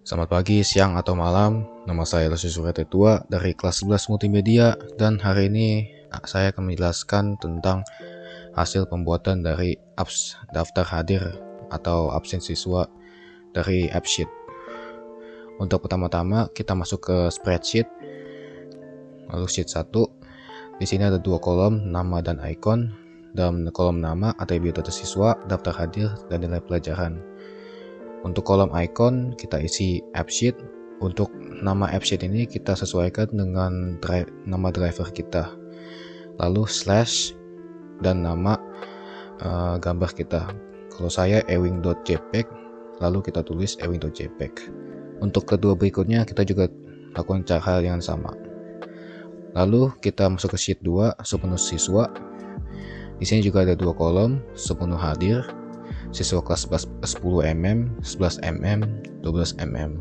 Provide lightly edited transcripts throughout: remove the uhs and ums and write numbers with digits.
Selamat pagi, siang, atau malam. Nama saya Lucius Suretetua dari kelas 11 Multimedia, dan hari ini saya akan menjelaskan tentang hasil pembuatan dari apps daftar hadir atau absen siswa dari AppSheet. Untuk pertama-tama kita masuk ke spreadsheet, lalu sheet 1. Di sini ada dua kolom, nama dan icon. Dalam kolom nama ada biodata siswa, daftar hadir, dan nilai pelajaran. Untuk kolom icon kita isi AppSheet. Untuk nama AppSheet ini kita sesuaikan dengan nama driver kita, lalu slash dan nama gambar kita. Kalau saya ewing.jpg, lalu kita tulis ewing.jpg. Untuk kedua berikutnya kita juga lakukan cara yang sama. Lalu kita masuk ke sheet 2, submenu siswa. Di sini juga ada dua kolom, submenu hadir, siswa kelas 10 mm, 11 mm, 12 mm.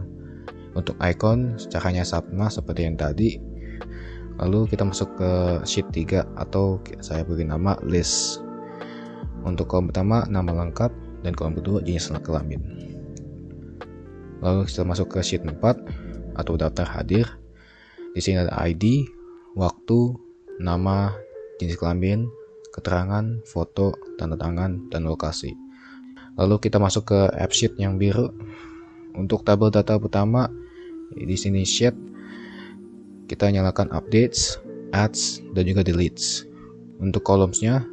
Untuk icon caranya sama seperti yang tadi. Lalu kita masuk ke sheet 3 atau saya beri nama list. Untuk kolom pertama nama lengkap dan kolom kedua jenis kelamin. Lalu kita masuk ke sheet 4 atau daftar hadir. Di sini ada ID, waktu, nama, jenis kelamin, keterangan, foto, tanda tangan, dan lokasi. Lalu kita masuk ke AppSheet yang biru. Untuk tabel data pertama, di sini sheet, kita nyalakan updates, adds, dan juga deletes. Untuk columns-nya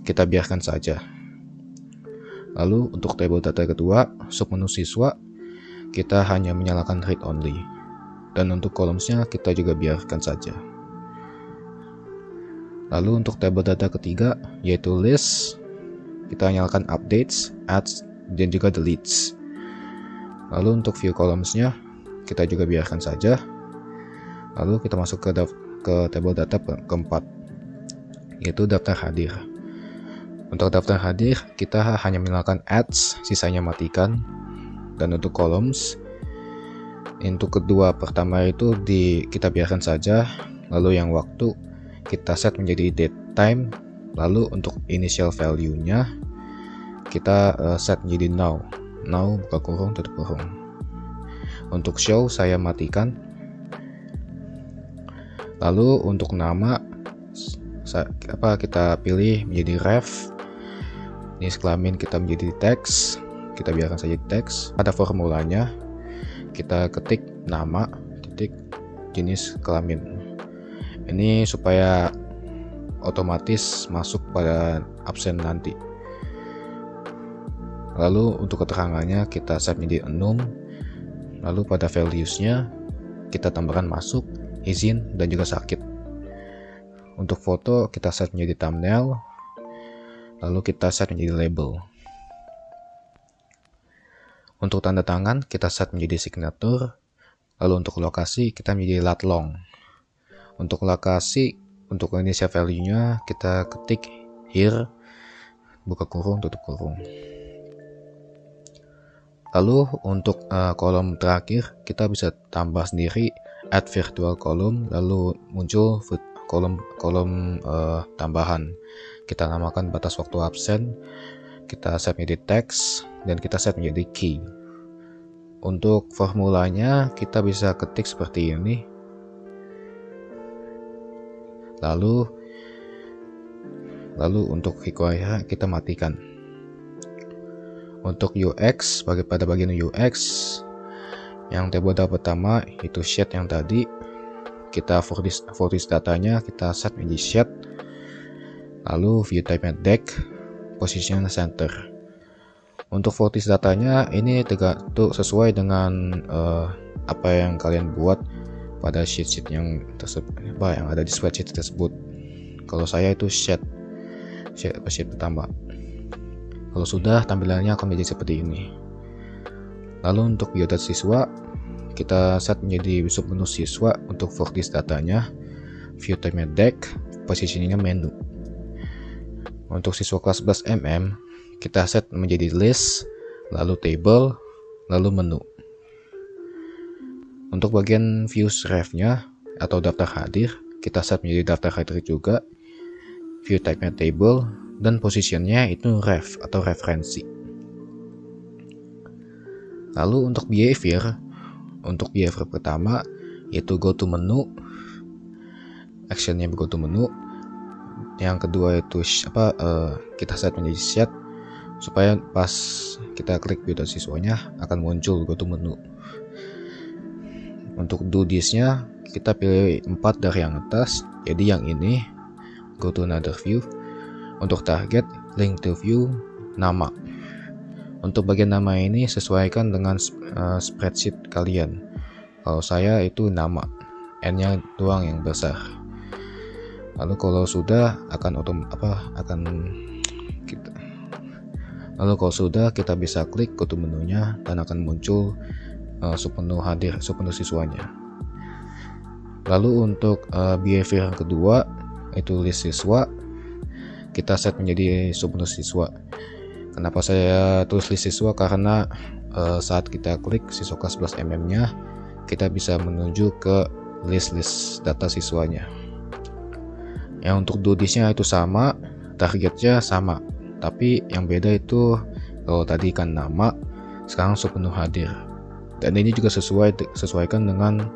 kita biarkan saja. Lalu untuk tabel data kedua, submenu siswa, kita hanya menyalakan read only. Dan untuk columns-nya kita juga biarkan saja. Lalu untuk tabel data ketiga, yaitu list, kita nyalakan updates, adds, dan juga deletes. Lalu untuk view columns-nya kita juga biarkan saja. Lalu kita masuk ke tabel data keempat, yaitu daftar hadir. Untuk daftar hadir kita hanya menyalakan adds, sisanya matikan. Dan untuk columns, untuk kedua pertama itu kita biarkan saja. Lalu yang waktu kita set menjadi date time. Lalu untuk initial value-nya kita set menjadi now buka kurung tutup kurung. Untuk show saya matikan. Lalu untuk nama kita pilih menjadi ref. Jenis kelamin kita menjadi teks, kita biarkan saja teks. Ada formulanya, kita ketik nama titik jenis kelamin. Ini supaya otomatis masuk pada absen nanti. Lalu untuk keterangannya kita set menjadi unknown. Lalu pada values-nya kita tambahkan masuk, izin, dan juga sakit. Untuk foto kita set menjadi thumbnail. Lalu kita set menjadi label. Untuk tanda tangan kita set menjadi signature. Lalu untuk lokasi kita menjadi lat long. Untuk lokasi, untuk initial value-nya kita ketik here buka kurung tutup kurung. Lalu untuk kolom terakhir kita bisa tambah sendiri add virtual column, lalu muncul kolom tambahan. Kita namakan batas waktu absen, kita set menjadi text, dan kita set menjadi key. Untuk formulanya kita bisa ketik seperti ini. Lalu untuk require kita matikan. Untuk UX, pada bagian UX yang tabel data pertama itu sheet yang tadi, kita for this datanya kita set menjadi sheet. Lalu view type deck, position center. Untuk for this datanya ini tergantung sesuai dengan apa yang kalian buat pada sheet yang yang ada di spreadsheet tersebut. Kalau saya itu sheet pertama. Kalau sudah, tampilannya akan menjadi seperti ini. Lalu untuk biodata siswa kita set menjadi submenu siswa. Untuk for this datanya view type deck, positioningnya menu. Untuk siswa kelas 11 mm kita set menjadi list, lalu table, lalu menu. Untuk bagian views ref-nya atau daftar hadir kita set menjadi daftar hadir juga, view type-nya table, dan positionnya itu ref atau referensi. Lalu untuk behavior, Untuk behavior pertama yaitu go to menu, actionnya go to menu. Yang kedua itu kita set menjadi set supaya pas kita klik video siswanya akan muncul go to menu. Untuk do this-nya kita pilih 4 dari yang atas, jadi yang ini go to another view. Untuk target link to view, nama. Untuk bagian nama ini sesuaikan dengan spreadsheet kalian. Kalau saya itu nama, n-nya doang yang besar. Lalu kalau sudah kita bisa klik go to menunya dan akan muncul submenu siswanya. Lalu untuk behavior yang kedua itu list siswa, kita set menjadi submenu siswa. Kenapa saya tulis list siswa? Karena saat kita klik siswa kelas 11 mm nya kita bisa menuju ke list data siswanya. Yang untuk do this-nya itu sama, targetnya sama, tapi yang beda itu kalau tadi kan nama, sekarang submenu hadir. Dan ini juga sesuaikan dengan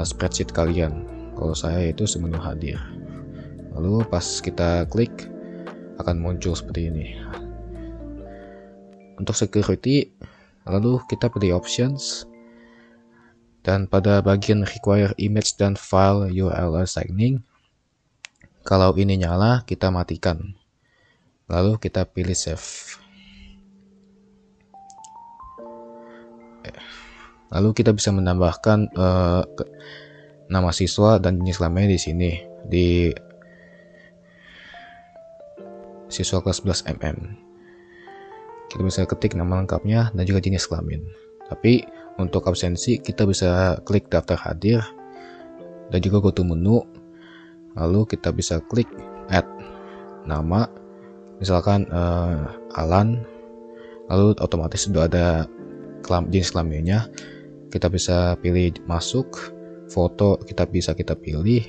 spreadsheet kalian. Kalau saya itu submenu hadir. Lalu pas kita klik akan muncul seperti ini. Untuk security, lalu kita pilih options. Dan pada bagian require image dan file URL assigning, kalau ini nyala kita matikan. Lalu kita pilih save. Lalu kita bisa menambahkan nama siswa dan jenis kelaminnya di sini di siswa kelas 11 mm. Kita bisa ketik nama lengkapnya dan juga jenis kelamin. Tapi untuk absensi kita bisa klik daftar hadir dan juga go to menu. Lalu kita bisa klik add nama, misalkan Alan. Lalu otomatis sudah ada jenis kelaminnya. Kita bisa pilih masuk, foto kita pilih,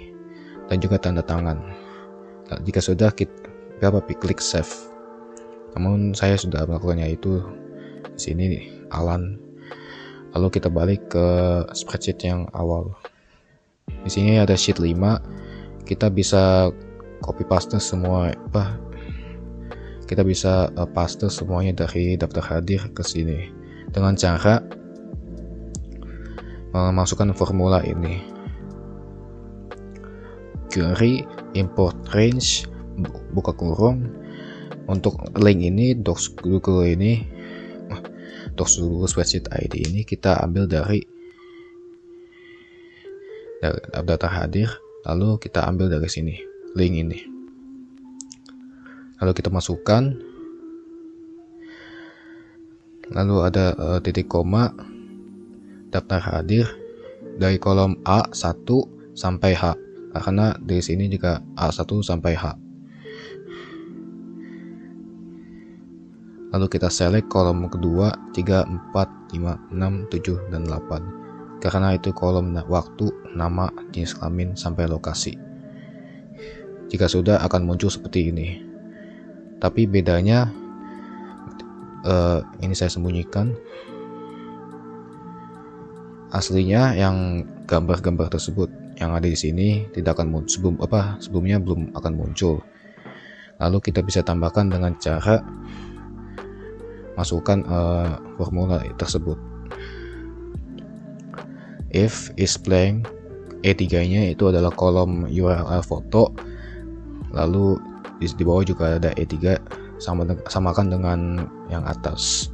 dan juga tanda tangan. Nah, jika sudah kita klik save. Namun saya sudah melakukannya itu di sini Alan. Lalu kita balik ke spreadsheet yang awal. Di sini ada sheet 5. Kita bisa copy paste semua kita bisa paste semuanya dari daftar hadir ke sini dengan cara memasukkan formula ini. Query import range buka kurung. Untuk link ini docs Google spreadsheet ID ini kita ambil dari data hadir, lalu kita ambil dari sini link ini, lalu kita masukkan, lalu ada titik koma daftar hadir dari kolom A1 sampai H, karena di sini juga A1 sampai H. Lalu kita select kolom kedua 3, 4, 5, 6, 7, dan 8 karena itu kolom waktu, nama, jenis kelamin, sampai lokasi. Jika sudah akan muncul seperti ini. Tapi bedanya ini saya sembunyikan. Aslinya yang gambar-gambar tersebut yang ada di sini tidak akan muncul sebelumnya belum akan muncul. Lalu kita bisa tambahkan dengan cara masukkan formula tersebut. If is blank, E3-nya itu adalah kolom URL foto. Lalu di bawah juga ada E3, samakan dengan yang atas.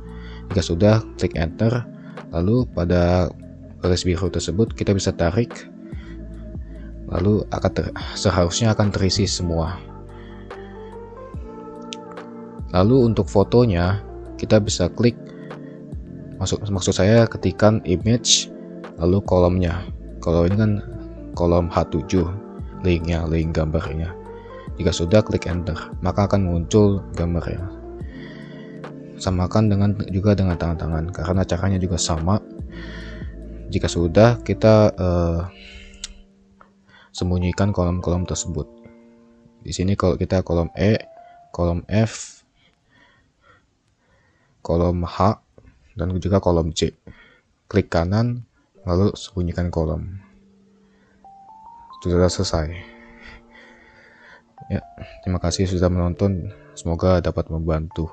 Jika sudah, klik enter. Lalu pada garis biru tersebut kita bisa tarik. Lalu seharusnya akan terisi semua. Lalu untuk fotonya kita bisa klik, maksud saya ketikan image lalu kolomnya. Kalau ini kan kolom H7 link gambarnya. Jika sudah, klik enter, maka akan muncul gambarnya. Samakan juga dengan tangan karena caranya juga sama. Jika sudah, kita sembunyikan kolom-kolom tersebut. Di sini kalau kita kolom E, kolom F, kolom H, dan juga kolom C. Klik kanan, lalu sembunyikan kolom. Sudah selesai. Ya, terima kasih sudah menonton. Semoga dapat membantu.